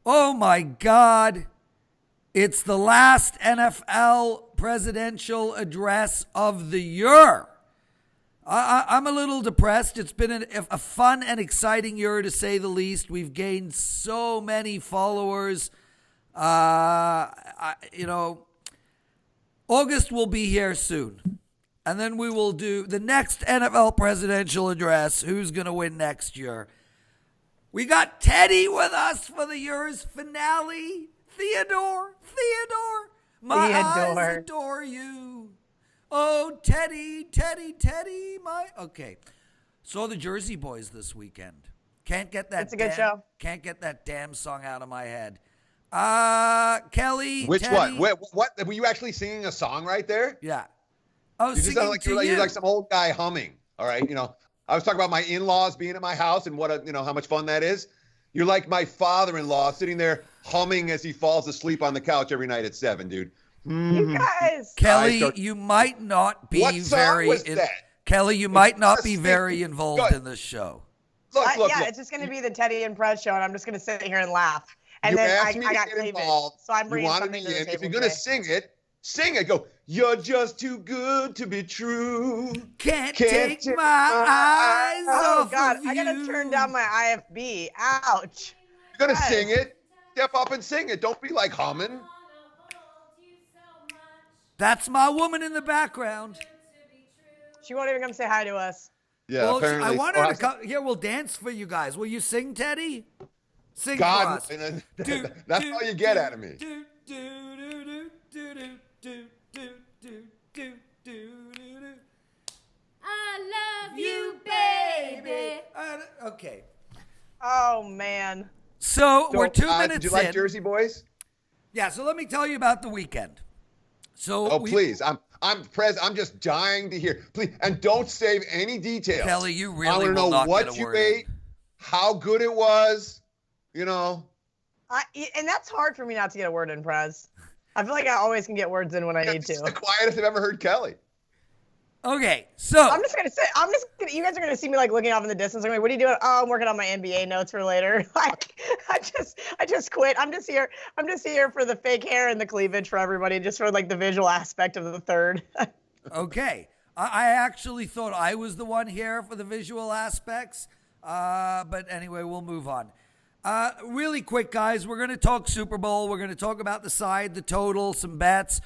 Oh my God. It's the last NFL presidential address of the year. I'm a little depressed. It's been a fun and exciting year, to say the least. We've gained so many followers. August will be here soon. And then we will do the next NFL presidential address. Who's going to win next year? We got Teddy with us for the year's finale. Theodore, my eyes adore you. Oh, Teddy, Okay. Saw the Jersey Boys this weekend. Can't get that. It's a good show. Can't get that damn song out of my head. Kelly. Which Teddy, one? What? Were you actually singing a song right there? Yeah. I was You just singing sound like to you're like some old guy humming. All right, I was talking about my in-laws being at my house and how much fun that is. You're like my father-in-law sitting there humming as he falls asleep on the couch every night at 7, dude. You guys. Kelly, you might not be What song was that? Kelly, you might not be very involved in this show. Look. It's just going to be the Teddy and Prez show, and I'm just going to sit here and laugh. And You then asked me I to got get David, involved. so I'm You bringing wanted something me to the in. table If you're going to today. sing it. Go, you're just too good to be true. Can't take my eyes off God, of you. I got to turn down my IFB. Ouch. You're going to sing it. Step up and sing it. Don't be like humming. That's my woman in the background. She won't even come say hi to us. Yeah, Well, apparently. I want her to come. Here, we'll dance for you guys. Will you sing, Teddy? Sing God, for us. that's all you get out of me. I love you, baby. Okay. Oh, man. So we're 2 minutes in. Did you like Jersey Boys? Yeah, so let me tell you about the weekend. So Please. I'm Prez. I'm just dying to hear. Please, and don't save any details. Kelly, you really I want to will know not what get a you word ate, in. how good it was. And that's hard for me not to get a word in, Prez. I feel like I always can get words in when I need It's to. the quietest I've ever heard Kelly. Okay, so I'm just gonna say, you guys are gonna see me like looking off in the distance. I'm like, what are you doing? Oh, I'm working on my NBA notes for later. Like, I just quit. I'm just here for the fake hair and the cleavage for everybody, just for like the visual aspect of the third. okay. I actually thought I was the one here for the visual aspects. But anyway, we'll move on. Really quick, guys, we're going to talk Super Bowl. We're going to talk about the side, the total, some bets.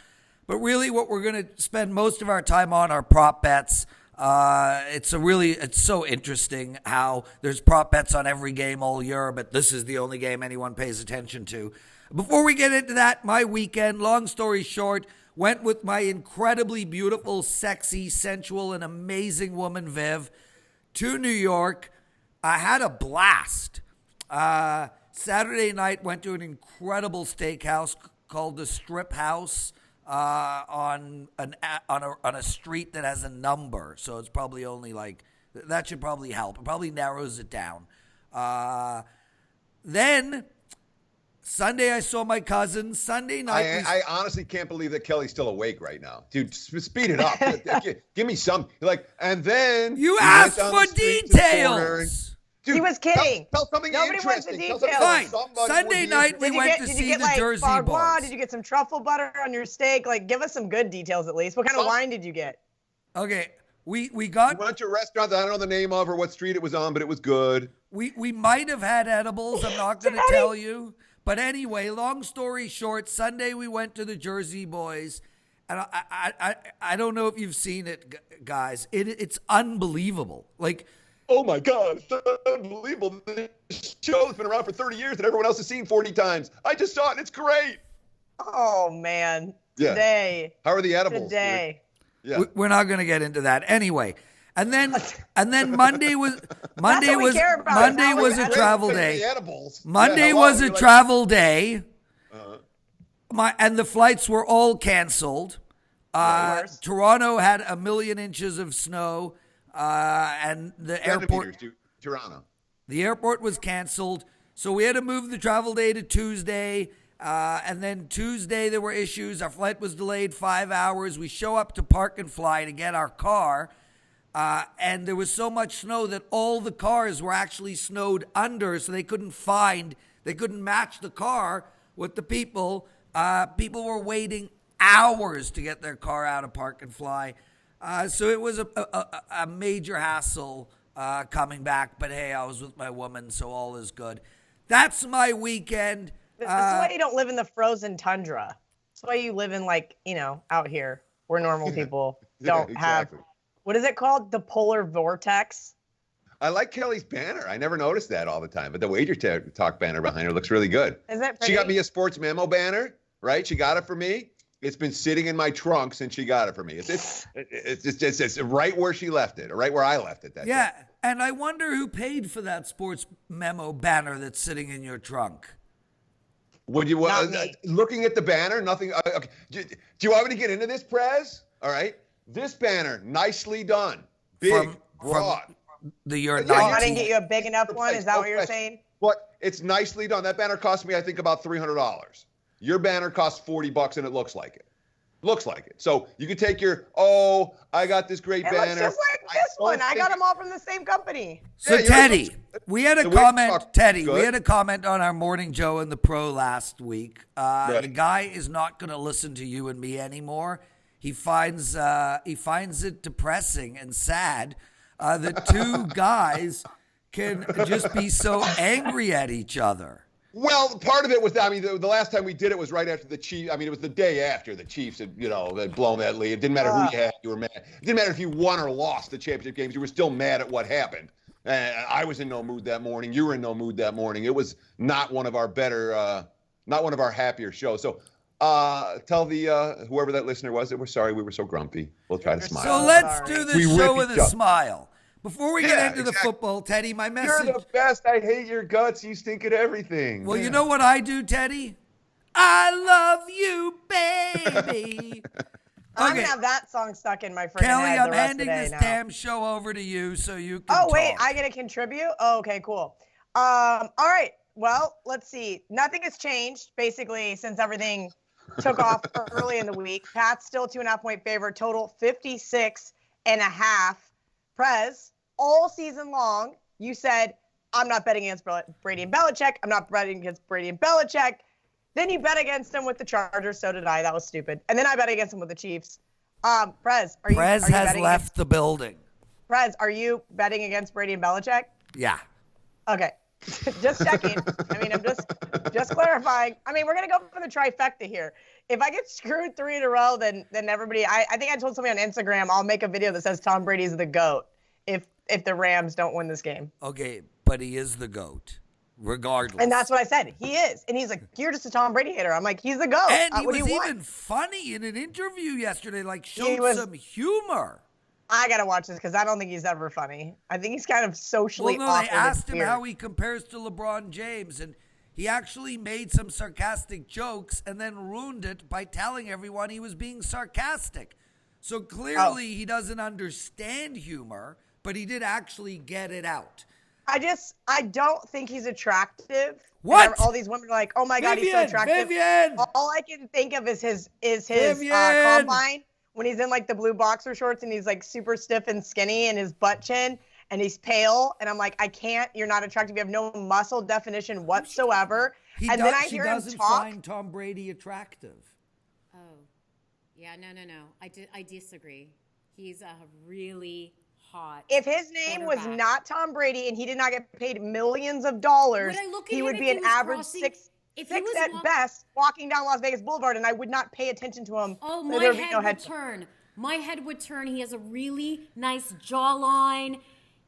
But really what we're going to spend most of our time on are prop bets. It's so interesting how there's prop bets on every game all year, but this is the only game anyone pays attention to. Before we get into that, my weekend, long story short, went with my incredibly beautiful, sexy, sensual, and amazing woman, Viv, to New York. I had a blast. Saturday night, went to an incredible steakhouse called the Strip House on a street that has a number. So it's probably only that should probably help. It probably narrows it down. Then Sunday, I saw my cousin. Sunday night. I honestly can't believe that Kelly's still awake right now. Dude, speed it up. Give me some. And then you asked for details. Dude, he was kidding. Tell something Nobody wants the interesting. details. Fine. Sunday night, we went to see the Jersey Boys. Did you get some truffle butter on your steak? Like, give us some good details at least. What kind of wine did you get? Okay, we went to a restaurant that I don't know the name of or what street it was on, but it was good. We might have had edibles. I'm not going to tell you. But anyway, long story short, Sunday we went to the Jersey Boys. And I don't know if you've seen it, guys. It's unbelievable. Like, oh my God, it's unbelievable. This show's been around for 30 years and everyone else has seen 40 times. I just saw it and it's great. Oh man. Yeah. Today. How are the edibles? Today. Yeah. We're not going to get into that. Anyway. And then Monday was a travel day. Monday was a travel day. And the flights were all canceled. Toronto had 1 million inches of snow. And the airport, Toronto. The airport was canceled, so we had to move the travel day to Tuesday. And then Tuesday there were issues. Our flight was delayed 5 hours. We show up to Park and Fly to get our car, and there was so much snow that all the cars were actually snowed under, so they couldn't find They couldn't match the car with the people. People were waiting hours to get their car out of park and fly. So it was a major hassle coming back. But hey, I was with my woman, so all is good. That's my weekend. This is why you don't live in the frozen tundra. That's why you live in, like, out here where normal people don't have. What is it called? The polar vortex. I like Kelly's banner. I never noticed that all the time, but the WagerTalk banner behind her looks really good. Is it pretty? She got me a sports memo banner, right? She got it for me. It's been sitting in my trunk since she got it for me. It's right where she left it, or right where I left it. Yeah, and I wonder who paid for that sports memo banner that's sitting in your trunk. Would you looking at the banner? Nothing. Okay. Do you want me to get into this, Prez? All right. This banner, nicely done, big, broad. I didn't get you a big enough one. Is that what you're saying? What? It's nicely done. That banner cost me, I think, about $300. Your banner costs $40, and it looks like it. Looks like it. So you can take your, I got this great banner. Looks just like this one. I got them all from the same company. So yeah, Teddy, we had a comment. Teddy, we had a comment on our Morning Joe and the Pro last week. The guy is not going to listen to you and me anymore. He finds it depressing and sad that two guys can just be so angry at each other. Well, part of it was, the last time we did it was right after the Chiefs. It was the day after the Chiefs had, they'd blown that lead. It didn't matter who you had, you were mad. It didn't matter if you won or lost the championship games. You were still mad at what happened. I was in no mood that morning. You were in no mood that morning. It was not one of our not one of our happier shows. So tell the whoever that listener was that we're sorry we were so grumpy. We'll try to smile. So let's do this show with a smile. Before we get into the football, Teddy, my message. You're the best. I hate your guts. You stink at everything. Well, you know what I do, Teddy? I love you, baby. I'm going to have that song stuck in my freaking Kelly, head I'm the rest handing of the day this now. damn show over to you so you can Oh, wait. talk. I get to contribute? Oh, okay, cool. All right. Well, let's see. Nothing has changed, basically, since everything took off early in the week. Pat's still 2.5-point favorite. Total 56.5. Prez, all season long, you said, I'm not betting against Brady and Belichick. I'm not betting against Brady and Belichick. Then you bet against him with the Chargers. So did I. That was stupid. And then I bet against him with the Chiefs. Prez, are you has left the building. Prez, are you betting against Brady and Belichick? Yeah. Okay. Just checking. I'm just clarifying. We're going to go for the trifecta here. If I get screwed 3 in a row, then everybody, I think I told somebody on Instagram, I'll make a video that says Tom Brady's the GOAT if the Rams don't win this game. Okay, but he is the GOAT, regardless. And that's what I said. He is. And he's like, you're just a Tom Brady hater. I'm like, he's the GOAT. And he was even funny in an interview yesterday, showed some humor. I got to watch this because I don't think he's ever funny. I think he's kind of socially awkward. Well, no, they asked him how he compares to LeBron James, and he actually made some sarcastic jokes and then ruined it by telling everyone he was being sarcastic. So clearly he doesn't understand humor, but he did actually get it out. I don't think he's attractive. What? All these women are like, oh my God, he's so attractive. Vivian! All I can think of is his combine when he's in the blue boxer shorts and he's super stiff and skinny and his butt chin and he's pale. And I'm like, I can't, you're not attractive. You have no muscle definition whatsoever. Then I hear him talk. He doesn't find Tom Brady attractive. Oh, yeah, no. I disagree. He's a really hot. If his name was not Tom Brady and he did not get paid millions of dollars, he would be an average six at best walking down Las Vegas Boulevard, and I would not pay attention to him. Oh, my head would turn. My head would turn. He has a really nice jawline.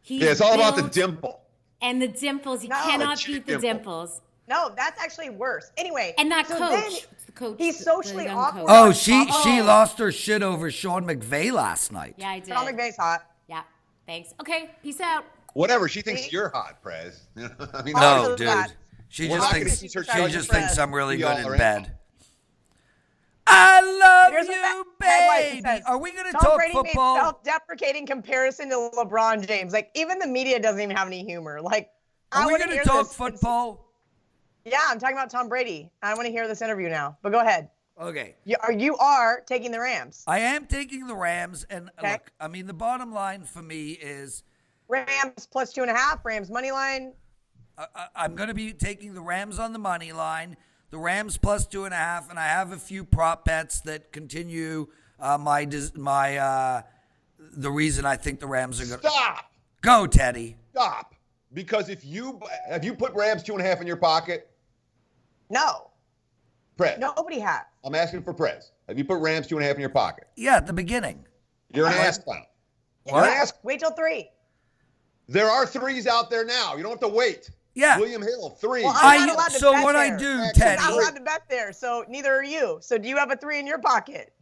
It's all about the dimple. And the dimples. You cannot beat the dimples. No, that's actually worse. Anyway. And that coach. The coach. He's socially awkward. Oh, she lost her shit over Sean McVay last night. Yeah, I did. Sean McVay's hot. Yeah, thanks. Okay, peace out. Whatever. She thinks you're hot, Prez. No, dude. She just thinks I'm really good in bed. I love you, baby. Are we going to talk Brady football? Made self-deprecating comparison to LeBron James. Even the media doesn't even have any humor. Are we going to talk football? Yeah, I'm talking about Tom Brady. I want to hear this interview now. But go ahead. Okay. You are taking the Rams. I am taking the Rams. And look, the bottom line for me is Rams plus 2.5. Rams money line. I'm going to be taking the Rams on the money line, the Rams plus 2.5, and I have a few prop bets that continue the reason I think the Rams are going to Stop. Go, Teddy. Stop. Because have you put Rams 2.5 in your pocket? No. Prez. Nobody has. I'm asking for Prez. Have you put Rams 2.5 in your pocket? Yeah, at the beginning. You're an ass clown. What? You're an ass. Wait till 3. There are 3s out there now. You don't have to wait. Yeah. William Hill, 3. Well, I'm not allowed to so bet what there. I do, I'm Teddy. I'm not allowed to bet there, so neither are you. So do you have a 3 in your pocket?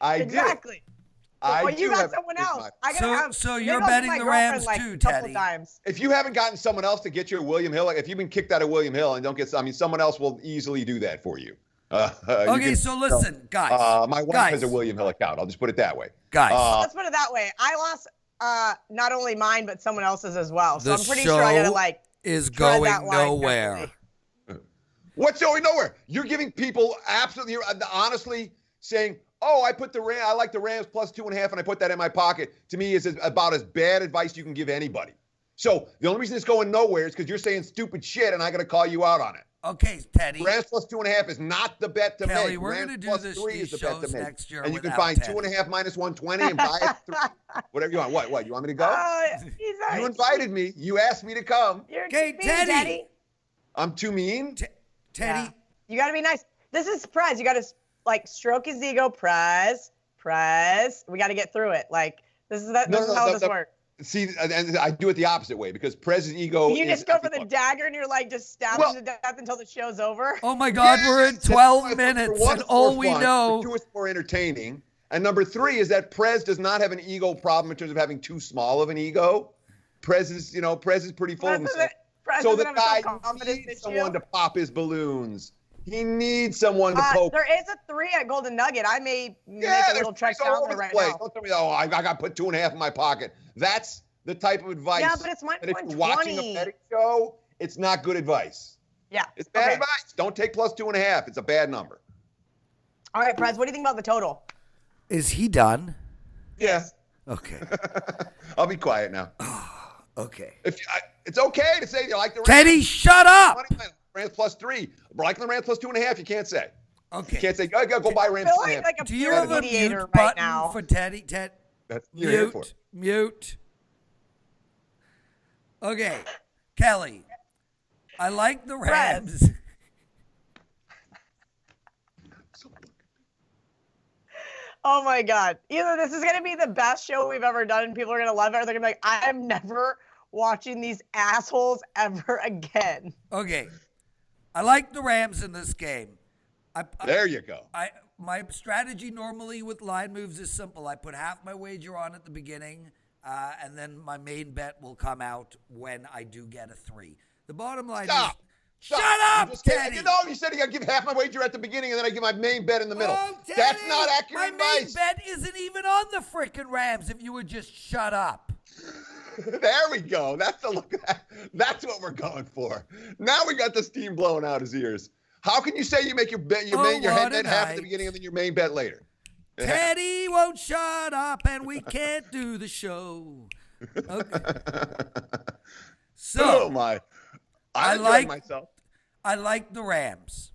I Exactly. do. I Well, do you got have someone a 3 in else. my- I gotta have, So maybe you're I'll give betting my the girlfriend, Rams like, too, a couple Teddy. times. If you haven't gotten someone else to get you a William Hill, like if you've been kicked out of William Hill and don't get, someone else will easily do that for you. Okay, so listen, guys. My wife guys, has a William Hill account. I'll just put it that way. Guys. Let's put it that way. I lost not only mine but someone else's as well. So The I'm pretty sure I gotta show like is tread going that line nowhere. carefully. What's going nowhere? You're giving people absolutely, honestly saying, "Oh, I like the Rams plus 2.5, and I put that in my pocket." To me, is about as bad advice you can give anybody. So the only reason it's going nowhere is because you're saying stupid shit, and I got to call you out on it. Okay, Teddy. Rams plus 2.5 is not the bet to Kelly, make. we're Rams gonna do plus this- 3 is these the bet to shows make. next year And you can without find Teddy. 2.5 minus 120 and buy it. Whatever you want. What? You want me to go? You invited me. You asked me to come. You're Okay, mean, Teddy. I'm too mean. Teddy. Yeah. You got to be nice. This is Prez. You got to like stroke his ego. Prez. We got to get through it. Like this is how this works. See, and I do it the opposite way because Prez's ego. You is just go for the dagger and you're like just stab him to death until the show's over. Oh my God, we're in 12 minutes, and all we know. For 2, it's more entertaining. And number 3 is that Prez does not have an ego problem in terms of having too small of an ego. Prez is pretty full of himself. So the guy needs someone to pop his balloons. He needs someone to poke. There is a 3 at Golden Nugget. I may make a little trek down there right now. Don't tell me, oh, I got to put 2.5 in my pocket. That's the type of advice. Yeah, but it's my that if you're watching a betting show, it's not good advice. Yeah. It's bad advice. Don't take plus 2.5. It's a bad number. All right, Prez, what do you think about the total? Is he done? Yeah. Okay. I'll be quiet now. Okay. It's okay to say you like the Rams. Teddy, shut up. Rams plus 3. Like the Rams plus 2.5, you can't say. Okay. You can't say, go buy Rams. I feel like a Do you pure have a mediator mute right button now. for Teddy? That's what you're here for. Mute. Okay, Kelly. I like the Rams. Oh my God. Either this is going to be the best show we've ever done and people are going to love it, or they're going to be like, I'm never watching these assholes ever again. Okay. I like the Rams in this game. There you go. My strategy normally with line moves is simple. I put half my wager on at the beginning, and then my main bet will come out when I do get a 3. The bottom line is... Shut up, Teddy! You said you got to give half my wager at the beginning, and then I give my main bet in the middle. Oh, Teddy, that's not accurate my main advice. bet isn't even on the frickin' Rams if you would just shut up. There we go. That's the look. That's what we're going for. Now we got the steam blowing out his ears. How can you say you make your bet, your head bet half at the beginning and then your main bet later? Teddy won't shut up, and we can't do the show. Okay. So, Oh my! I like the Rams.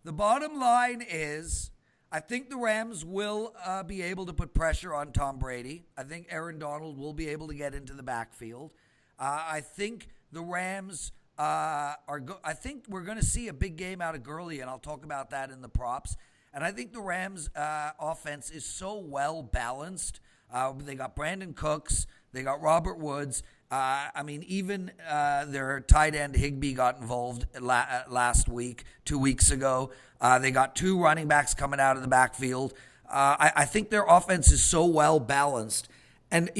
The bottom line is, I think the Rams will be able to put pressure on Tom Brady. I think Aaron Donald will be able to get into the backfield. I think the Rams I think we're going to see a big game out of Gurley, and I'll talk about that in the props. And I think the Rams' offense is so well balanced. They got Brandon Cooks. They got Robert Woods. Even their tight end Higbee got involved last week, 2 weeks ago. They got 2 running backs coming out of the backfield. I think their offense is so well balanced. And,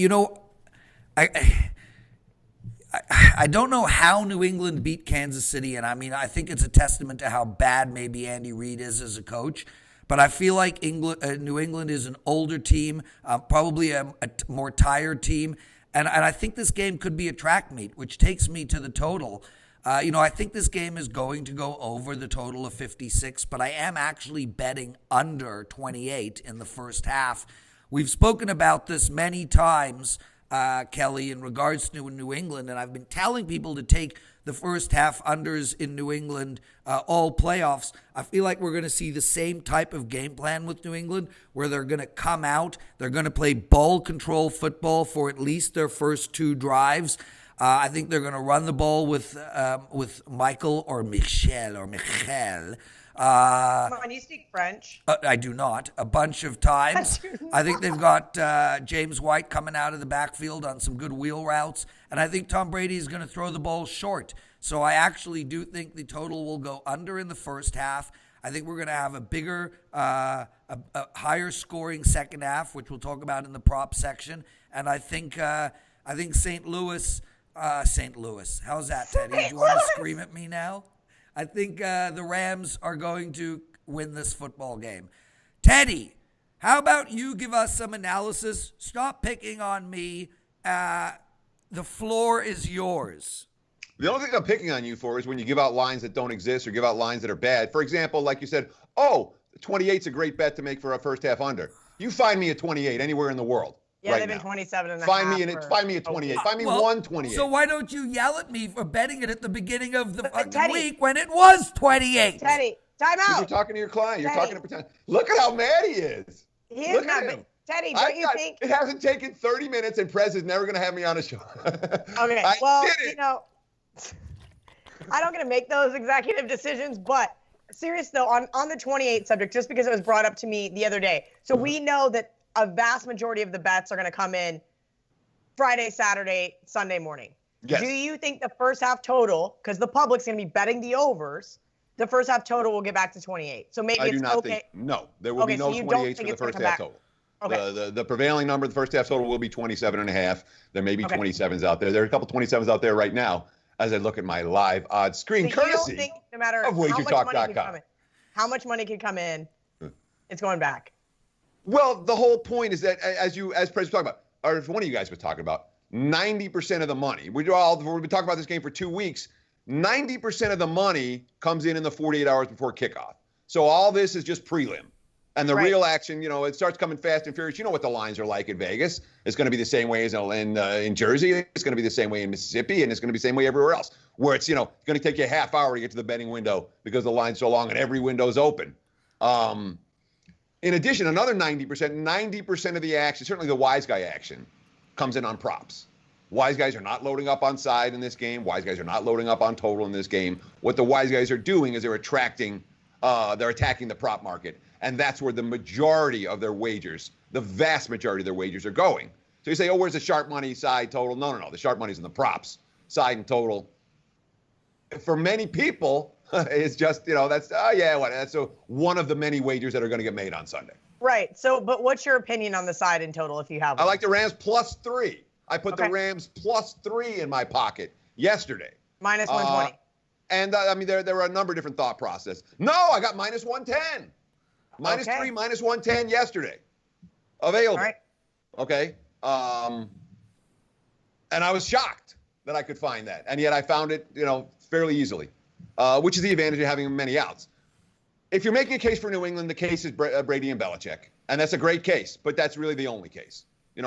I don't know how New England beat Kansas City, and I think it's a testament to how bad maybe Andy Reid is as a coach. But I feel like New England is an older team, probably a more tired team, and I think this game could be a track meet, which takes me to the total. I think this game is going to go over the total of 56, but I am actually betting under 28 in the first half. We've spoken about this many times. Kelly, in regards to New England, and I've been telling people to take the first half unders in New England all playoffs. I feel like we're going to see the same type of game plan with New England, where they're going to come out, they're going to play ball control football for at least their first 2 drives. I think they're going to run the ball with Michael or Michel. Come on, you speak French. I do not. A bunch of times. I think they've got James White coming out of the backfield on some good wheel routes. And I think Tom Brady is going to throw the ball short. So I actually do think the total will go under in the first half. I think we're going to have a bigger, a higher scoring second half, which we'll talk about in the prop section. And I think St. Louis. How's that, Teddy? Do you want to scream at me now? I think the Rams are going to win this football game. Teddy, how about you give us some analysis? Stop picking on me. The floor is yours. The only thing I'm picking on you for is when you give out lines that don't exist or give out lines that are bad. For example, like you said, 28's a great bet to make for a first half under. You find me a 28 anywhere in the world. Yeah, right they've been now. 27 and a Find half. me a 28. Find me 128. So why don't you yell at me for betting it at the beginning of the fucking week when it was 28? Teddy, time out. You're talking to your client. You're Teddy. talking to pretend. Look at how mad he is. He is Look not, at him. but Teddy, don't you think? It hasn't taken 30 minutes, and Prez is never going to have me on a show. Okay, I well, did it. you know, I don't get to make those executive decisions, but serious though, on the 28 subject, just because it was brought up to me the other day. So we know that a vast majority of the bets are going to come in Friday, Saturday, Sunday morning. Yes. Do you think the first half total, because the public's going to be betting the overs, the first half total will get back to 28? So maybe I it's do not okay. think. No, there will be no so you don't 28s think for the it's gonna first come half back? total. Okay. The prevailing number of the first half total will be 27.5. There may be Okay. 27s out there. There are a couple 27s out there right now as I look at my live odds screen, So you courtesy don't think no matter of how much money could WagerTalk.com. come in, how much money could come in, it's going back. Well, the whole point is that, as Prez was talking about, or if one of you guys was talking about, 90% of the money. We've been talking about this game for 2 weeks. 90% of the money comes in the 48 hours before kickoff. So all this is just prelim. And the real action, it starts coming fast and furious. You know what the lines are like in Vegas. It's going to be the same way as in Jersey. It's going to be the same way in Mississippi, and it's going to be the same way everywhere else. Where it's going to take you a half hour to get to the betting window because the line's so long and every window's open. In addition, another 90% of the action, certainly the wise guy action, comes in on props. Wise guys are not loading up on side in this game. Wise guys are not loading up on total in this game. What the wise guys are doing is they're attacking the prop market. And that's where the majority of their wagers, the vast majority of their wagers are going. So you say, where's the sharp money side total? No. The sharp money's in the props side and total. For many people, it's just, that's one of the many wagers that are going to get made on Sunday. Right. So, but what's your opinion on the side in total if you have one? I like the Rams +3. I put the Rams +3 in my pocket yesterday. Minus 120. And there were a number of different thought process. No, I got minus 110. Minus 3, minus 110 yesterday. Available. All right. Okay. And I was shocked that I could find that. And yet I found it, fairly easily, which is the advantage of having many outs. If you're making a case for New England, the case is Brady and Belichick. And that's a great case, but that's really the only case.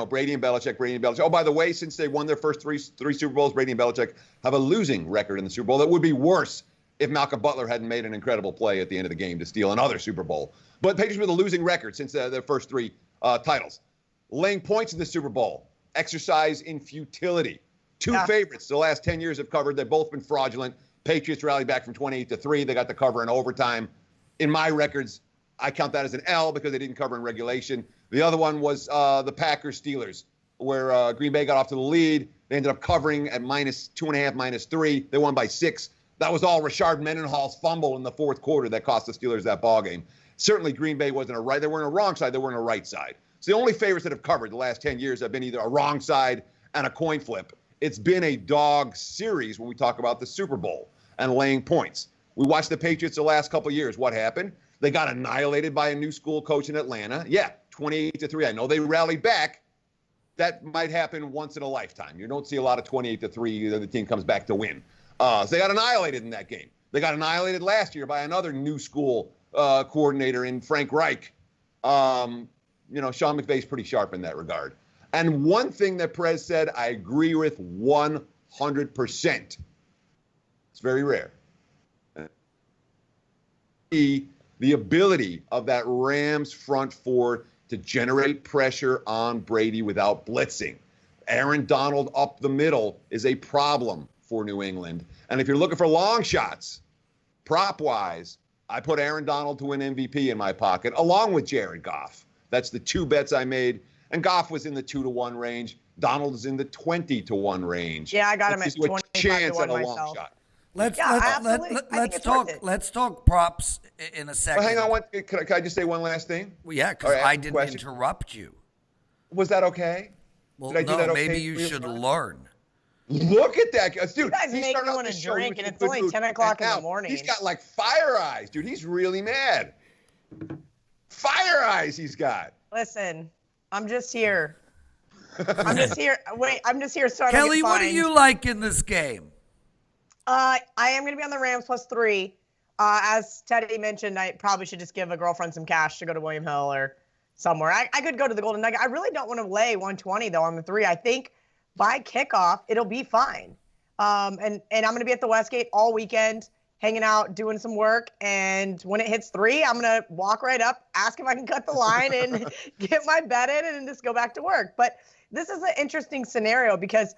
Brady and Belichick. Oh, by the way, since they won their first three Super Bowls, Brady and Belichick have a losing record in the Super Bowl. That would be worse if Malcolm Butler hadn't made an incredible play at the end of the game to steal another Super Bowl. But Patriots with a losing record since their first 3 titles. Laying points in the Super Bowl. Exercise in futility. 2 favorites the last 10 years have covered. They've both been fraudulent. Patriots rallied back from 28-3. They got the cover in overtime. In my records, I count that as an L because they didn't cover in regulation. The other one was the Packers-Steelers, where Green Bay got off to the lead. They ended up covering at -2.5, -3. They won by 6. That was all Rashard Mendenhall's fumble in the fourth quarter that cost the Steelers that ball game. Certainly, Green Bay wasn't they weren't a wrong side. They weren't a right side. So the only favorites that have covered the last 10 years have been either a wrong side and a coin flip. It's been a dog series when we talk about the Super Bowl and laying points. We watched the Patriots the last couple of years. What happened? They got annihilated by a new school coach in Atlanta. Yeah, 28-3. I know they rallied back. That might happen once in a lifetime. You don't see a lot of 28-3 that the team comes back to win. So they got annihilated in that game. They got annihilated last year by another new school coordinator in Frank Reich. Sean McVay's pretty sharp in that regard. And one thing that Prez said, I agree with 100%. It's very rare. The ability of that Rams front four to generate pressure on Brady without blitzing. Aaron Donald up the middle is a problem for New England. And if you're looking for long shots, prop-wise, I put Aaron Donald to win MVP in my pocket, along with Jared Goff. That's the two bets I made. And Goff was in the 2-to-1 range. Donald is in the 20-to-1 range. Yeah, I got him at 25 chance to 1 at a myself. long shot. Let's talk props in a second. Well, hang on. Can I just say one last thing? Well, yeah, because I didn't interrupt you. Was that okay? Well, Did I do that okay? Maybe you should learn. Look at that guy. Dude, you guys make me want to drink, and it's only 10 o'clock in the morning. He's got like fire eyes, dude. He's really mad. Fire eyes he's got. Listen, I'm just here. I'm just here. Wait, I'm just here so I don't Kelly, get what do fined. you like in this game? I am going to be on the Rams +3. As Teddy mentioned, I probably should just give a girlfriend some cash to go to William Hill or somewhere. I could go to the Golden Nugget. I really don't want to lay 120, though, on the 3. I think by kickoff, it'll be fine. And I'm going to be at the Westgate all weekend, hanging out, doing some work. And when it hits 3, I'm going to walk right up, ask if I can cut the line and get my bet in and just go back to work. But this is an interesting scenario because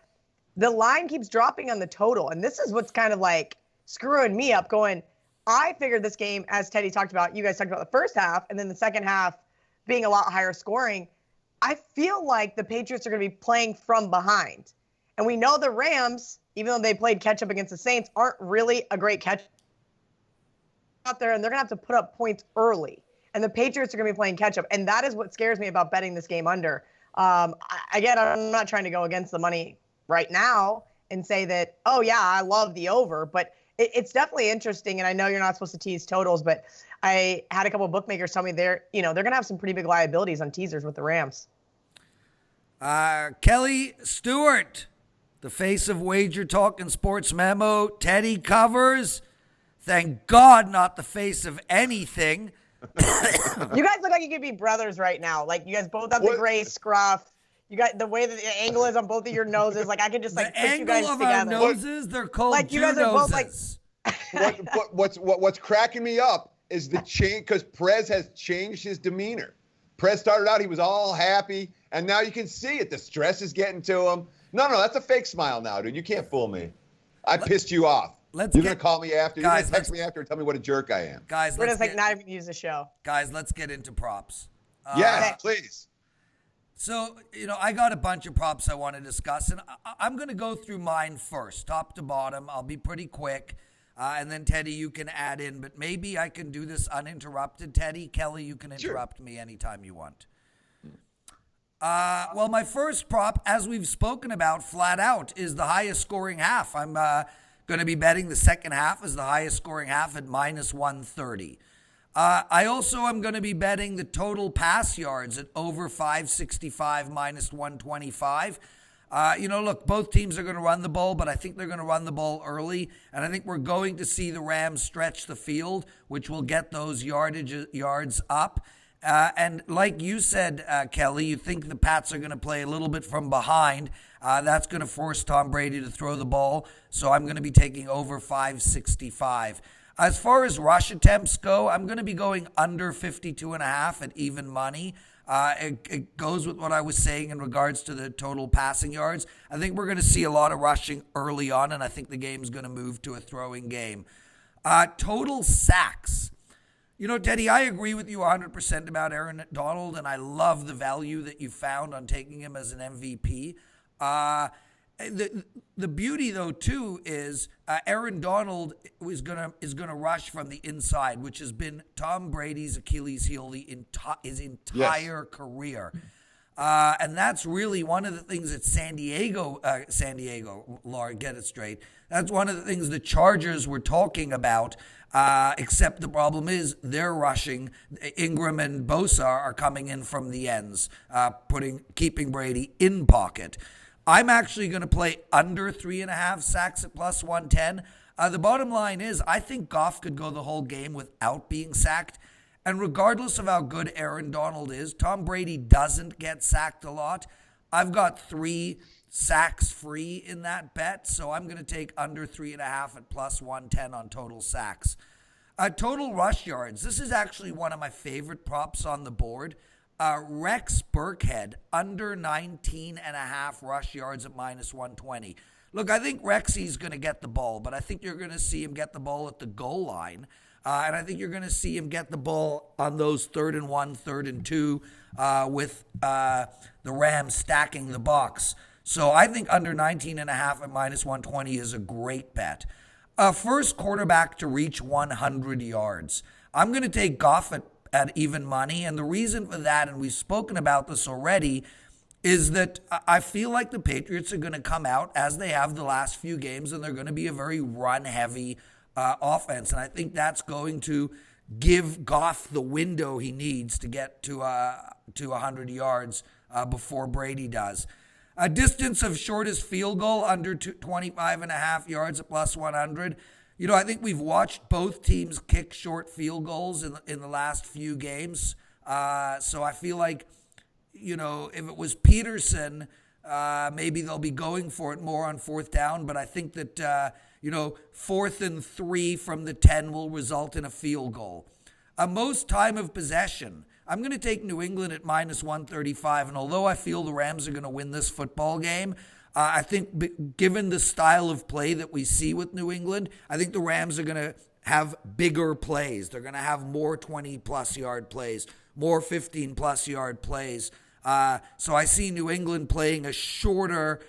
the line keeps dropping on the total. And this is what's kind of like screwing me up going, I figured this game, as Teddy talked about, you guys talked about the first half and then the second half being a lot higher scoring. I feel like the Patriots are going to be playing from behind. And we know the Rams, even though they played catch up against the Saints, aren't really a great catch out there. And they're going to have to put up points early. And the Patriots are going to be playing catch up. And that is what scares me about betting this game under. Again, I'm not trying to go against the money right now and say that, oh, yeah, I love the over. But it's definitely interesting. And I know you're not supposed to tease totals, but I had a couple of bookmakers tell me they're going to have some pretty big liabilities on teasers with the Rams. Kelly Stewart, the face of WagerTalk and Sports Memo. Teddy covers. Thank God not the face of anything. You guys look like you could be brothers right now. Like, you guys both have the gray scruff. You got the way that the angle is on both of your noses. Like, I could just like put you guys together. The angle of our noses, they're called like you guys are both like. What's cracking me up is the change because Prez has changed his demeanor. Prez started out, he was all happy, and now you can see it. The stress is getting to him. No, that's a fake smile now, dude. You can't fool me. I pissed you off. You're going to call me after. You're going to text me after and tell me what a jerk I am. Guys, we're just like not even use the show. Guys, let's get into props. Yes, please. So, I got a bunch of props I want to discuss, and I'm going to go through mine first, top to bottom. I'll be pretty quick, and then, Teddy, you can add in, but maybe I can do this uninterrupted, Teddy. Kelly, you can interrupt me anytime you want. Well, my first prop, as we've spoken about flat out, is the highest scoring half. I'm going to be betting the second half as the highest scoring half at -130. I also am going to be betting the total pass yards at over 565 -125. Look, both teams are going to run the ball, but I think they're going to run the ball early, and I think we're going to see the Rams stretch the field, which will get those yards up. And like you said, Kelly, you think the Pats are going to play a little bit from behind. That's going to force Tom Brady to throw the ball, so I'm going to be taking over 565. As far as rush attempts go, I'm going to be going under 52.5 at even money. It goes with what I was saying in regards to the total passing yards. I think we're going to see a lot of rushing early on, and I think the game's going to move to a throwing game. Total sacks. Teddy, I agree with you 100% about Aaron Donald, and I love the value that you found on taking him as an MVP. The beauty, though, too, is Aaron Donald is gonna rush from the inside, which has been Tom Brady's Achilles heel his entire career. And that's really one of the things that San Diego, Laura, get it straight. That's one of the things the Chargers were talking about, except the problem is they're rushing. Ingram and Bosa are coming in from the ends, keeping Brady in pocket. I'm actually going to play under 3.5 sacks at +110. The bottom line is I think Goff could go the whole game without being sacked. And regardless of how good Aaron Donald is, Tom Brady doesn't get sacked a lot. I've got 3 sacks free in that bet, so I'm going to take under 3.5 at plus 110 on total sacks. Total rush yards. This is actually one of my favorite props on the board. Rex Burkhead, under 19.5 rush yards at minus 120. Look, I think Rexy's going to get the ball, but I think you're going to see him get the ball at the goal line. And I think you're going to see him get the ball on those 3rd and 1, 3rd and 2 with the Rams stacking the box. So I think under 19.5 at minus 120 is a great bet. First quarterback to reach 100 yards. I'm going to take Goff at even money. And the reason for that, and we've spoken about this already, is that I feel like the Patriots are going to come out as they have the last few games, and they're going to be a very run-heavy offense. And I think that's going to give Goff the window he needs to get to 100 yards before Brady does. A distance of shortest field goal under 25.5 yards at plus 100. You know, I think we've watched both teams kick short field goals in the last few games. So I feel like, you know, if it was Peterson, maybe they'll be going for it more on 4th down. But I think that, 4th and 3 from the 10 will result in a field goal. Most time of possession. I'm going to take New England at minus 135, and although I feel the Rams are going to win this football game, I think given the style of play that we see with New England, I think the Rams are going to have bigger plays. They're going to have more 20-plus yard plays, more 15-plus yard plays. So I see New England playing a shorter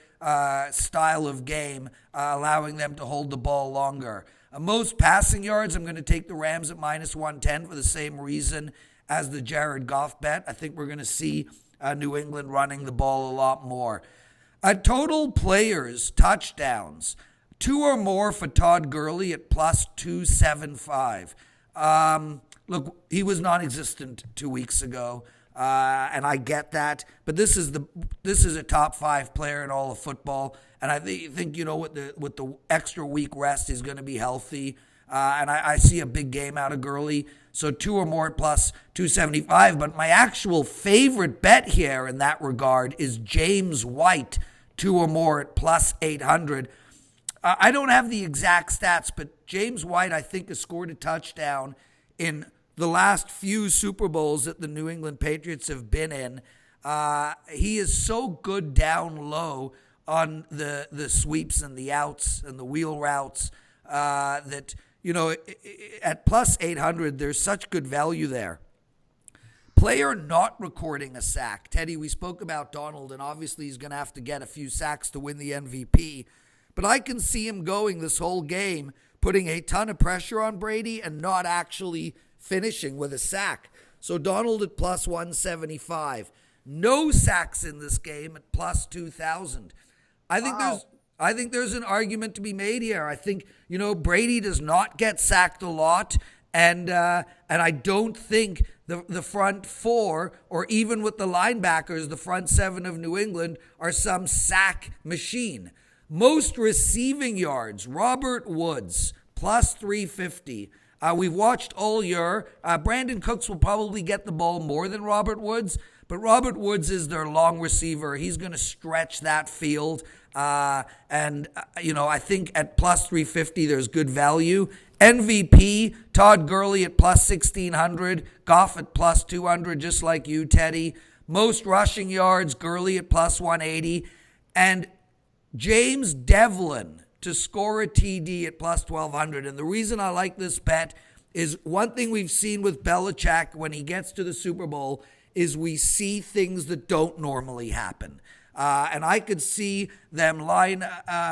style of game, allowing them to hold the ball longer. Most passing yards, I'm going to take the Rams at minus 110 for the same reason as the Jared Goff bet. I think we're going to see New England running the ball a lot more. Total players, touchdowns, 2 or more for Todd Gurley at plus 275. Look, he was non-existent 2 weeks ago, and I get that. But this is a top 5 player in all of football, and I think with the extra week rest, he's going to be healthy. And I see a big game out of Gurley. So 2 or more at plus 275. But my actual favorite bet here in that regard is James White, 2 or more at plus 800. I don't have the exact stats, but James White, I think, has scored a touchdown in the last few Super Bowls that the New England Patriots have been in. He is so good down low on the sweeps and the outs and the wheel routes that, at plus 800, there's such good value there. Player not recording a sack. Teddy, we spoke about Donald, and obviously he's going to have to get a few sacks to win the MVP. But I can see him going this whole game, putting a ton of pressure on Brady and not actually finishing with a sack. So Donald at plus 175. No sacks in this game at plus 2,000. I think there's an argument to be made here. I think, Brady does not get sacked a lot, and I don't think the front 4, or even with the linebackers, the front 7 of New England, are some sack machine. Most receiving yards, Robert Woods, plus 350. We've watched all year. Brandon Cooks will probably get the ball more than Robert Woods, but Robert Woods is their long receiver. He's going to stretch that field. I think at plus 350, there's good value. MVP, Todd Gurley at plus 1,600. Goff at plus 200, just like you, Teddy. Most rushing yards, Gurley at plus 180. And James Devlin to score a TD at plus 1,200. And the reason I like this bet is one thing we've seen with Belichick when he gets to the Super Bowl is we see things that don't normally happen. And I could see them line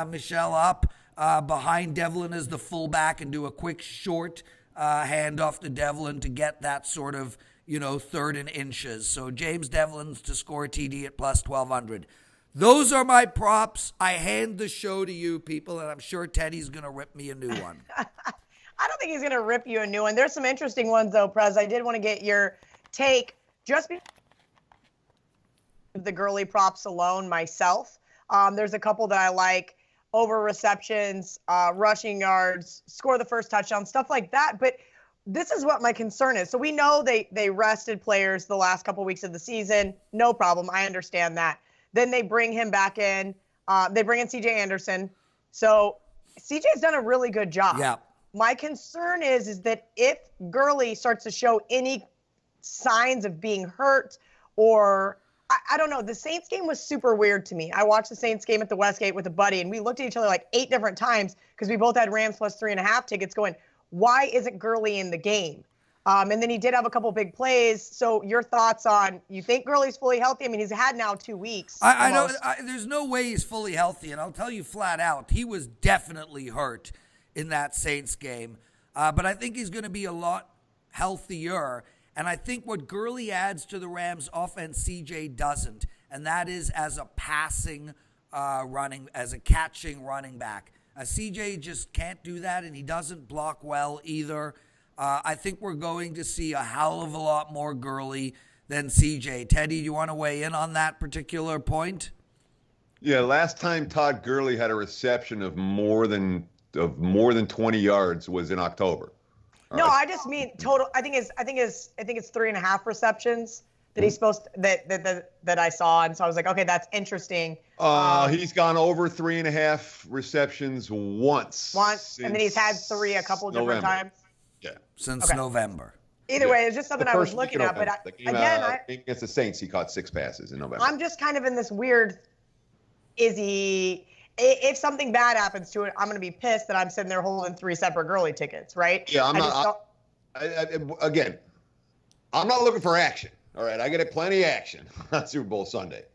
Michelle up behind Devlin as the fullback and do a quick short handoff to Devlin to get that sort of, 3rd and inches. So James Devlin's to score a TD at plus 1,200. Those are my props. I hand the show to you, people, and I'm sure Teddy's going to rip me a new one. I don't think he's going to rip you a new one. There's some interesting ones, though, Prez. I did want to get your take just because the Gurley props alone myself. There's a couple that I like, over receptions, rushing yards, score the first touchdown, stuff like that. But this is what my concern is. So we know they rested players the last couple weeks of the season. No problem. I understand that. Then they bring him back in. They bring in C.J. Anderson. So C.J.'s done a really good job. Yeah. My concern is that if Gurley starts to show any signs of being hurt or I don't know, the Saints game was super weird to me. I watched the Saints game at the Westgate with a buddy, and we looked at each other like 8 different times because we both had Rams plus 3.5 tickets going, why isn't Gurley in the game? And then he did have a couple big plays. So your thoughts on, you think Gurley's fully healthy? I mean, he's had now 2 weeks. I don't. There's no way he's fully healthy, and I'll tell you flat out, he was definitely hurt in that Saints game. But I think he's going to be a lot healthier. And I think what Gurley adds to the Rams' offense, CJ doesn't, and that is as a passing as a catching running back. CJ just can't do that, and he doesn't block well either. I think we're going to see a hell of a lot more Gurley than CJ. Teddy, do you want to weigh in on that particular point? Yeah, last time Todd Gurley had a reception of more than 20 yards was in October. No, I just mean total. I think it's 3.5 receptions that he's supposed that I saw, and so I was like, okay, that's interesting. He's gone over 3.5 receptions once, and then he's had 3 a couple different times. Yeah, since November. Either way, it's just something I was looking at. But against the Saints, he caught 6 passes in November. I'm just kind of in this weird. If something bad happens to it, I'm going to be pissed that I'm sitting there holding 3 separate Gurley tickets, right? Yeah, I'm not looking for action. All right, I get plenty of action on Super Bowl Sunday.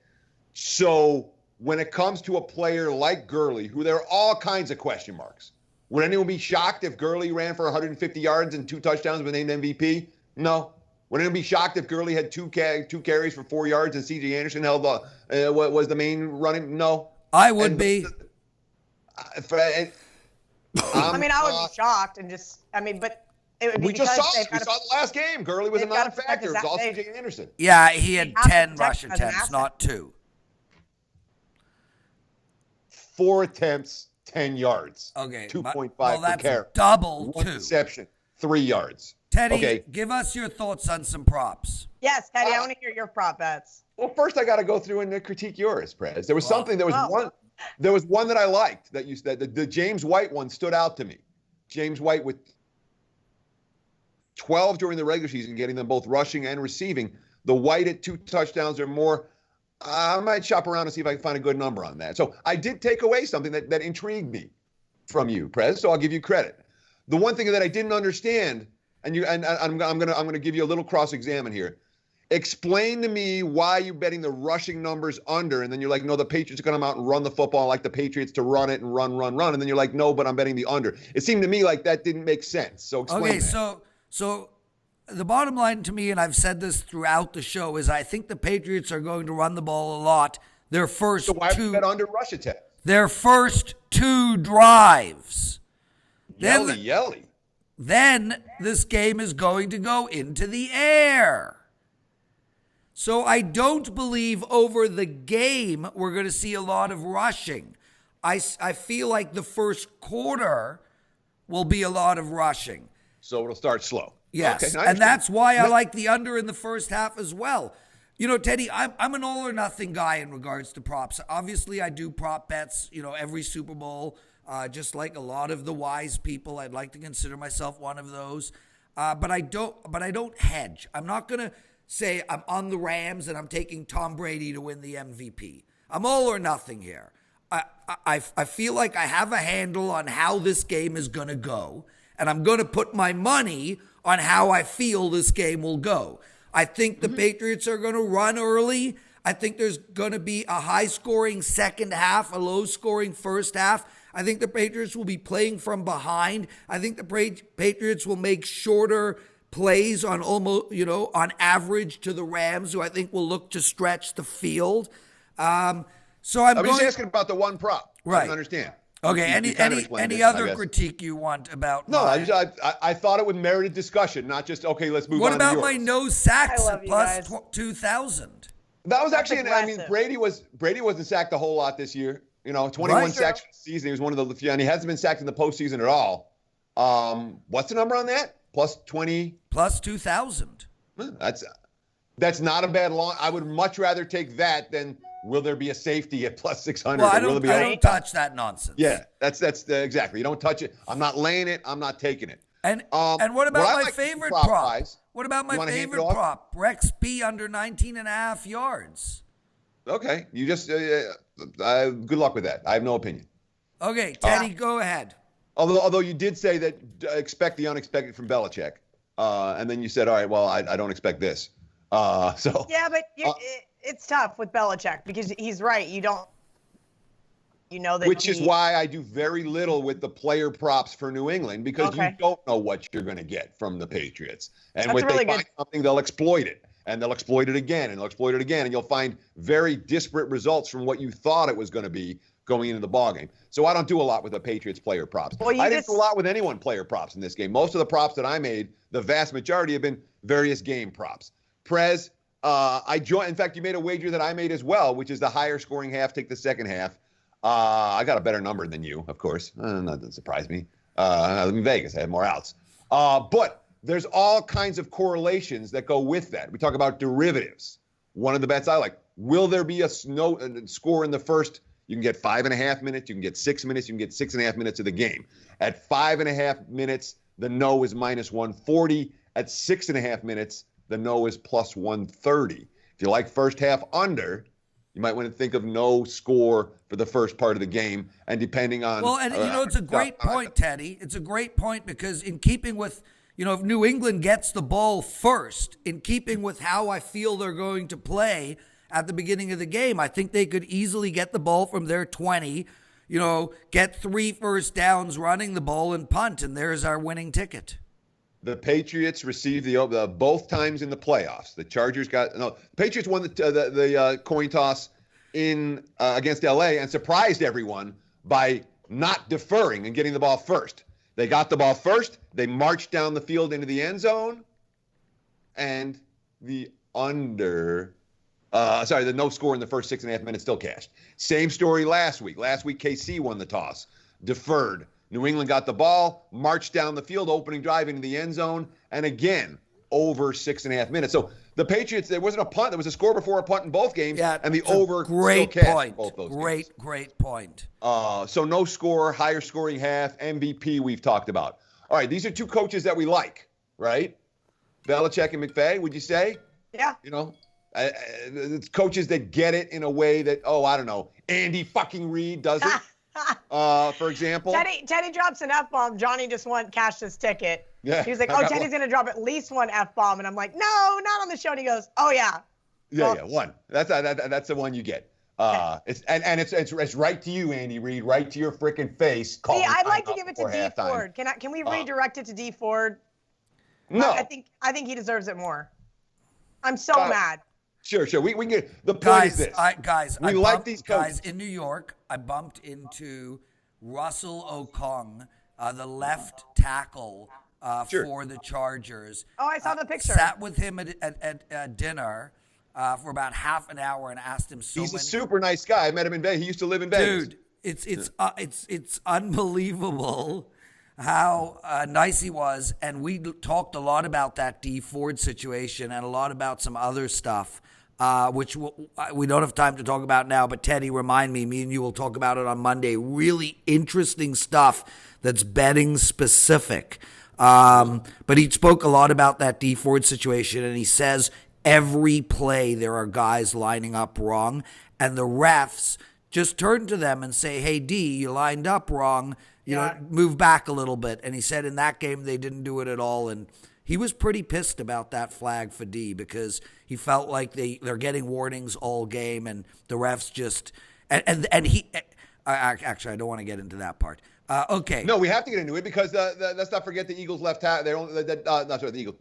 So when it comes to a player like Gurley, who there are all kinds of question marks, would anyone be shocked if Gurley ran for 150 yards and 2 touchdowns and was named MVP? No. Would anyone be shocked if Gurley had 2 carries for 4 yards and C.J. Anderson held what was the main running? No. I would be. I would be shocked and but it would be we saw the last game. Gurley was a non-factor. It was all C.J. Anderson. Yeah, he had 10 rush attempts, not 2. 4 attempts, 10 yards. Okay. 2.5 well, per carry. Double 1 2. reception, 3 yards. Teddy, give us your thoughts on some props. Yes, Teddy, I want to hear your prop bets. Well, first I got to go through and critique yours, Prez. There was one that I liked that you said. The James White one stood out to me. James White with 12 during the regular season, getting them both rushing and receiving. The White at 2 touchdowns or more. I might shop around and see if I can find a good number on that. So I did take away something that intrigued me from you, Prez. So I'll give you credit. The one thing that I didn't understand, and I'm gonna give you a little cross-examine here. Explain to me why you're betting the rushing numbers under, and then you're like, no, the Patriots are going to come out and run the football. I like the Patriots to run it and run. And then you're like, no, but I'm betting the under. It seemed to me like that didn't make sense. So explain that. So the bottom line to me, and I've said this throughout the show, is I think the Patriots are going to run the ball a lot. So why would you bet under rush attack? Their first 2 drives. Yelly. Then this game is going to go into the air. So I don't believe over the game we're going to see a lot of rushing. I feel like the first quarter will be a lot of rushing. So it'll start slow. Yes, okay, and that's why I like the under in the first half as well. You know, Teddy, I'm an all or nothing guy in regards to props. Obviously, I do prop bets, every Super Bowl, just like a lot of the wise people. I'd like to consider myself one of those. But I don't hedge. I'm not going to say I'm on the Rams and I'm taking Tom Brady to win the MVP. I'm all or nothing here. I feel like I have a handle on how this game is going to go, and I'm going to put my money on how I feel this game will go. I think the Patriots are going to run early. I think there's going to be a high-scoring second half, a low-scoring first half. I think the Patriots will be playing from behind. I think the Patriots will make shorter plays on on average to the Rams, who I think will look to stretch the field. I'm just asking about the one prop. Right. I don't understand. Okay. Any other critique you want about? No, I thought it would merit a discussion, not just okay. Let's move on. What about to yours. my no sacks plus 2,000? That was actually. Brady wasn't sacked a whole lot this year. 21 sacks for the season. He was one of the and he hasn't been sacked in the postseason at all. What's the number on that? Plus 20. Plus 2,000. That's not a bad long. I would much rather take that than will there be a safety at plus 600? Well, I Will there don't, be I don't touch that nonsense. Yeah, that's exactly. You don't touch it. I'm not laying it. I'm not taking it. And what about my favorite prop? Guys, What about my favorite prop? Rex B under 19.5 yards. Okay, you just good luck with that. I have no opinion. Okay, Teddy, go ahead. Although you did say that expect the unexpected from Belichick, and then you said, all right, well, I don't expect this. So yeah, but it's tough with Belichick because he's right. You don't. You know that. Which is why I do very little with the player props for New England because you don't know what you're going to get from the Patriots. And when they find something, they'll exploit it. And they'll exploit it again, and they'll exploit it again. And you'll find very disparate results from what you thought it was going to be going into the ballgame. So I don't do a lot with the Patriots player props. Well, I didn't do a lot with anyone player props in this game. Most of the props that I made, the vast majority have been various game props. Prez, I joined. In fact, you made a wager that I made as well, which is the higher scoring half, take the second half. I got a better number than you, of course. That doesn't surprise me. I live in Vegas. I have more outs. But there's all kinds of correlations that go with that. We talk about derivatives. One of the bets I like, will there be a score in the first? You can get 5.5 minutes. You can get 6 minutes. You can get 6.5 minutes of the game. At 5.5 minutes, the no is minus 140. At 6.5 minutes, the no is plus 130. If you like first half under, you might want to think of no score for the first part of the game. And depending on... Well, and it's a great point, Teddy. It's a great point because in keeping with... if New England gets the ball first, in keeping with how I feel they're going to play at the beginning of the game, I think they could easily get the ball from their 20, get 3 first downs running the ball and punt, and there's our winning ticket. The Patriots received the both times in the playoffs. The Chargers Patriots won the coin toss in against LA and surprised everyone by not deferring and getting the ball first. They got the ball first. They marched down the field into the end zone, and the no score in the first 6.5 minutes still cashed. Same story last week. Last week, KC won the toss, deferred. New England got the ball, marched down the field, opening drive into the end zone, and again, over 6.5 minutes. So the Patriots, there wasn't a punt. There was a score before a punt in both games, and the over great still cashed point. Both those games. Great point. So no score, higher scoring half, MVP we've talked about. All right, these are two coaches that we like, right? Belichick and McVay, would you say? Yeah. It's coaches that get it in a way that, I don't know, Andy fucking Reid does it. For example, Teddy drops an F-bomb. Johnny just cashed his ticket. Yeah, he was like, Teddy's going to drop at least one F-bomb. And I'm like, no, not on the show. And he goes, oh, yeah. Yeah, one. That's the one you get. It's right to you, Andy Reid, right to your freaking face. See, I'd like to give it to D Ford. Can we redirect it to D Ford? No. I think he deserves it more. I'm so mad. Sure. We can get the point is this. We like these coaches. Guys, in New York, I bumped into Russell Okung, the left tackle for the Chargers. Oh, I saw the picture. Sat with him at dinner for about half an hour and asked him He's a super nice guy. I met him in Vegas. He used to live in Vegas. Dude, it's unbelievable how nice he was. And we talked a lot about that D Ford situation and a lot about some other stuff. Which we don't have time to talk about now, but Teddy, remind me. Me and you will talk about it on Monday. Really interesting stuff that's betting specific. But he spoke a lot about that D Ford situation, and he says every play there are guys lining up wrong, and the refs just turn to them and say, hey, D, you lined up wrong. Move back a little bit. And he said in that game they didn't do it at all, and he was pretty pissed about that flag for D because he felt like they're getting warnings all game and the refs just and he actually I don't want to get into that part. Okay. No, we have to get into it because let's not forget the Eagles left tackle. The Eagles.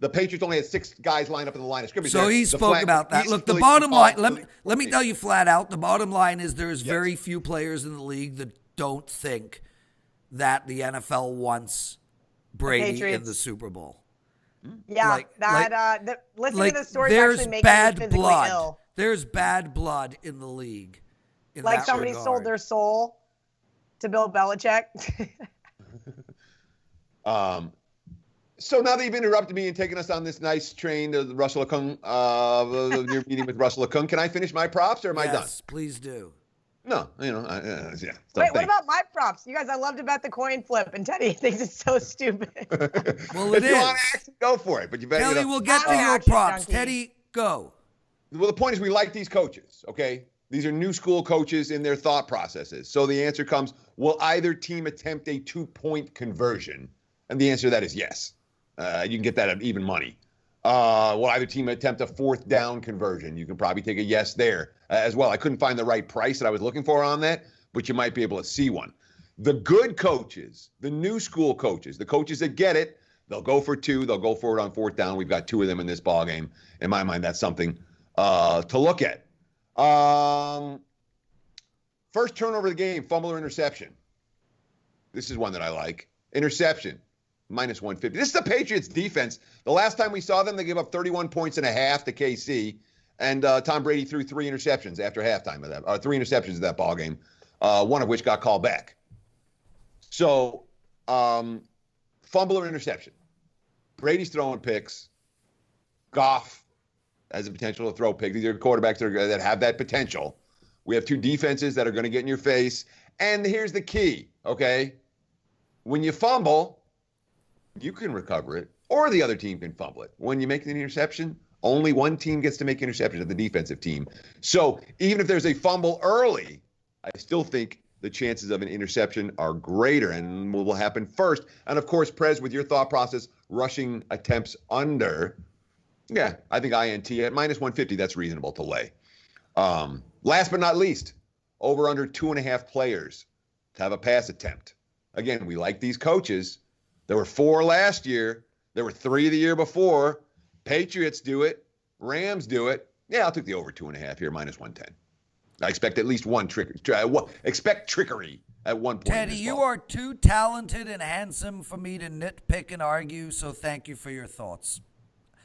The Patriots only had 6 guys lined up in the line of scrimmage. So he spoke about that. Look, the bottom line. Let me tell you flat out. The bottom line is there's very few players in the league that don't think that the NFL wants Brady in the Super Bowl. Yeah, listening to the story actually makes bad me physically blood. ill. There's bad blood in the league. Like somebody sold their soul to Bill Belichick. So now that you've interrupted me and taken us on this nice train to Russell Okung, your meeting with Russell Okung, can I finish my props or am I done? Yes, please do. No, yeah. Wait, what about my props? You guys, I love to bet the coin flip, and Teddy thinks it's so stupid. Well, it if you is. want to actually go for it, but you better. Kelly, we'll get to I'm your action props. junkie. Teddy, go. Well, the point is we like these coaches, okay? These are new school coaches in their thought processes. So the answer comes, will either team attempt a 2-point conversion? And the answer to that is yes. You can get that at even money. Will either team attempt a 4th down conversion? You can probably take a yes there as well. I couldn't find the right price that I was looking for on that, but you might be able to see one. The good coaches, the new school coaches, the coaches that get it, they'll go for 2. They'll go for it on 4th down. We've got 2 of them in this ball game. In my mind, that's something to look at. First turnover of the game, fumble or interception. This is one that I like. Interception, -150. This is the Patriots defense. The last time we saw them, they gave up 31 points and a half to KC, and Tom Brady threw 3 interceptions after halftime of that. 3 interceptions of that ball game, one of which got called back. So, fumble or interception. Brady's throwing picks. Goff has the potential to throw picks. These are quarterbacks that have that potential. We have 2 defenses that are going to get in your face. And here's the key, okay? When you fumble, you can recover it, or the other team can fumble it. When you make an interception, only one team gets to make interceptions, the defensive team. So even if there's a fumble early, I still think the chances of an interception are greater and will happen first. And, of course, Prez, with your thought process, rushing attempts under, yeah, I think INT at -150, that's reasonable to lay. Last but not least, over under 2.5 players to have a pass attempt. Again, we like these coaches. There were 4 last year. There were 3 the year before. Patriots do it. Rams do it. Yeah, I'll take the over 2.5 here, -110. I expect at least one trick. Expect trickery at one point. Teddy, you are too talented and handsome for me to nitpick and argue, so thank you for your thoughts.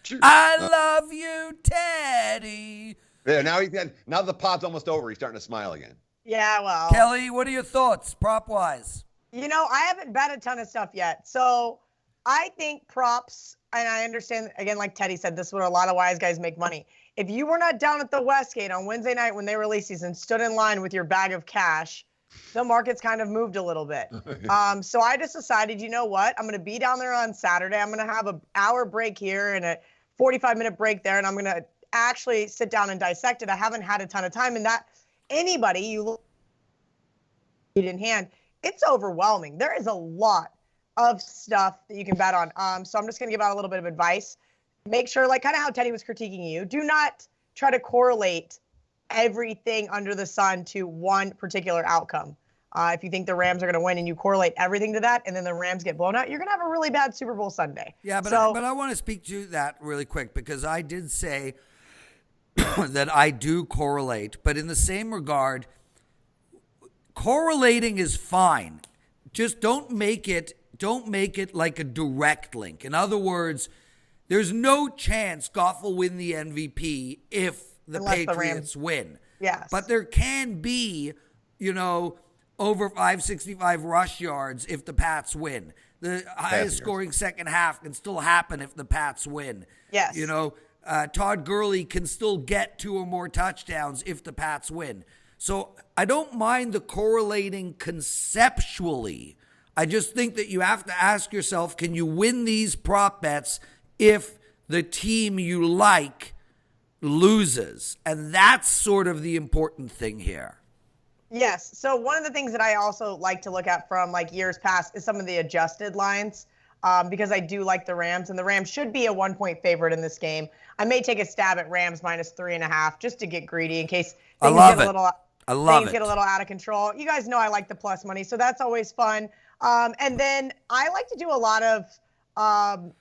Sure. I love you, Teddy. Yeah, now the pod's almost over. He's starting to smile again. Yeah, well. Kelly, what are your thoughts, prop-wise? You know, I haven't bet a ton of stuff yet. So I think props, and I understand, again, like Teddy said, this is where a lot of wise guys make money. If you were not down at the Westgate on Wednesday night when they released these and stood in line with your bag of cash, the market's kind of moved a little bit. So I just decided, you know what? I'm going to be down there on Saturday. I'm going to have an hour break here and a 45-minute break there, and I'm going to actually sit down and dissect it. I haven't had a ton of time, and that anybody you look in hand, it's overwhelming. There is a lot of stuff that you can bet on. So I'm just going to give out a little bit of advice. Make sure, like kind of how Teddy was critiquing you, do not try to correlate everything under the sun to one particular outcome. If you think the Rams are going to win and you correlate everything to that and then the Rams get blown out, you're going to have a really bad Super Bowl Sunday. Yeah, but I want to speak to that really quick because I did say that I do correlate, but in the same regard, correlating is fine. Just don't make it like a direct link. In other words, there's no chance Goff will win the MVP if the Patriots win. Yes. But there can be, over 565 rush yards if the Pats win. The highest scoring second half can still happen if the Pats win. Yes. Todd Gurley can still get 2 or more touchdowns if the Pats win. So I don't mind the correlating conceptually. I just think that you have to ask yourself, can you win these prop bets if the team you like loses? And that's sort of the important thing here. Yes. So one of the things that I also like to look at from like years past is some of the adjusted lines. Because I do like the Rams, and the Rams should be a 1-point favorite in this game. I may take a stab at Rams -3.5 just to get greedy in case things get a little out of control. You guys know I like the plus money, so that's always fun. And then I like to do a lot of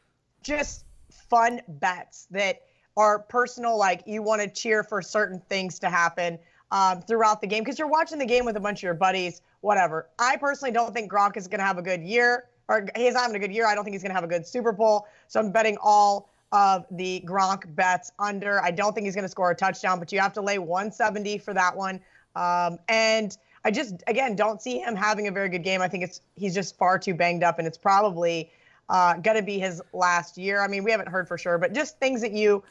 just fun bets that are personal, like you want to cheer for certain things to happen throughout the game because you're watching the game with a bunch of your buddies, whatever. I personally don't think Gronk is going to have a good year. Or he's not having a good year. I don't think he's going to have a good Super Bowl. So I'm betting all of the Gronk bets under. I don't think he's going to score a touchdown, but you have to lay 170 for that one. And I just, again, don't see him having a very good game. I think he's just far too banged up, and it's probably going to be his last year. I mean, we haven't heard for sure, but just things that you,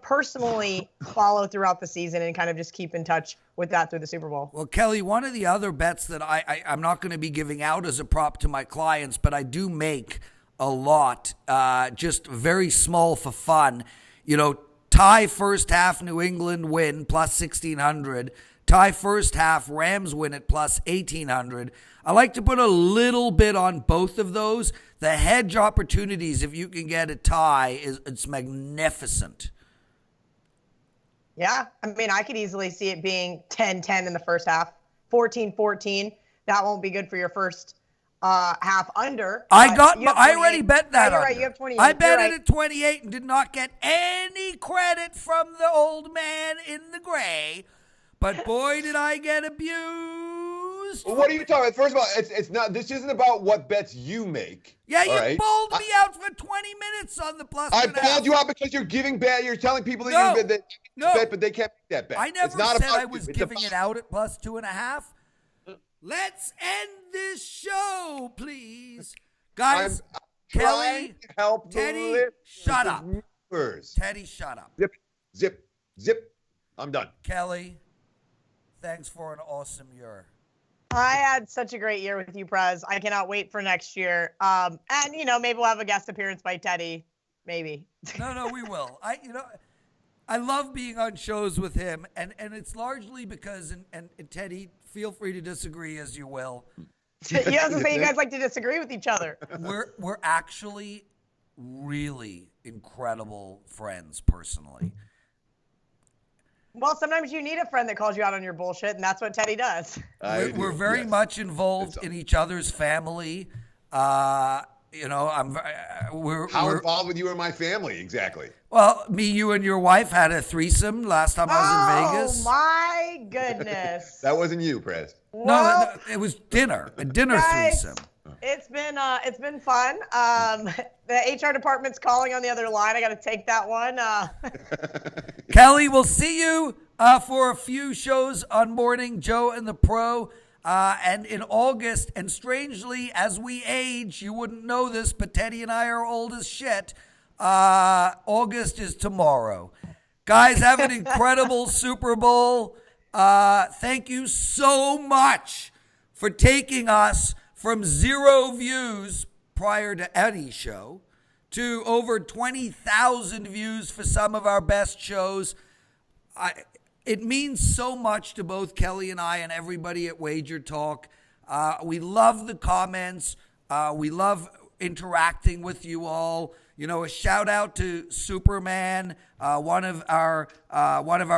personally follow throughout the season and kind of just keep in touch with that through the Super Bowl. Well, Kelly, one of the other bets that I'm not going to be giving out as a prop to my clients, but I do make a lot, just very small for fun. Tie first half New England win plus 1,600. Tie first half Rams win at plus 1,800. I like to put a little bit on both of those. The hedge opportunities, if you can get a tie, it's magnificent. Yeah, I mean, I could easily see it being 10-10 in the first half, 14-14. That won't be good for your first half under. I already bet that. You're right. You have 28. I bet it at 28 and did not get any credit from the old man in the gray. But boy, did I get abused. Well, what are you talking about? First of all, it's not. This isn't about what bets you make. Yeah, you right? bowled me out for 20 minutes on the plus. I bowled you out because you're giving bet. You're telling people that you bet, but they can't make that bet. I never it's not said about I was you. giving it out at plus 2.5. Let's end this show, please. Guys, Kelly, help Teddy, shut up. Teddy, shut up. Zip. I'm done. Kelly, thanks for an awesome year. I had such a great year with you, Prez. I cannot wait for next year. And maybe we'll have a guest appearance by Teddy. Maybe. No, we will. I love being on shows with him, and it's largely because, and Teddy, feel free to disagree as you will. You have to say you guys like to disagree with each other. We're actually really incredible friends personally. Well, sometimes you need a friend that calls you out on your bullshit, and that's what Teddy does. We're very much involved in each other's family. We're involved with you and my family exactly? Well, me, you, and your wife had a threesome last time I was in Vegas. Oh my goodness! That wasn't you, Prez. No, it was dinner. A dinner guys, threesome. It's been fun. The HR department's calling on the other line. I got to take that one. Kelly, we'll see you for a few shows on Morning Joe and the Pro. And in August, and strangely, as we age, you wouldn't know this, but Teddy and I are old as shit. August is tomorrow. Guys, have an incredible Super Bowl. Thank you so much for taking us from 0 views prior to any show to over 20,000 views for some of our best shows. It means so much to both Kelly and I and everybody at WagerTalk. We love the comments. We love interacting with you all. A shout out to Superman, one of our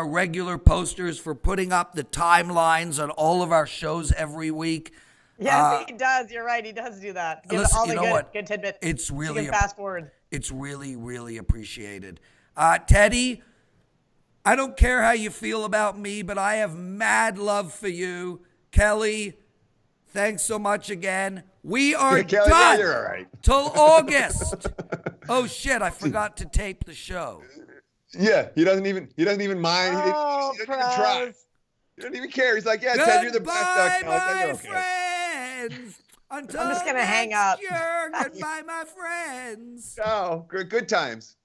regular posters, for putting up the timelines on all of our shows every week. Yes, he does. You're right. He does do that. Give listen, all the what? good tidbits. It's really you can fast forward. It's really, really appreciated. Teddy, I don't care how you feel about me, but I have mad love for you. Kelly, thanks so much again. We are Kelly, done you're all right. till August. Oh shit! I forgot to tape the show. Yeah, he doesn't even mind. Oh, he doesn't even try. He doesn't even care. He's like, yeah, Ted, you're the best. Goodbye, my Okay. friends. Until I'm just gonna hang next up. year, goodbye, my friends. Oh, good times.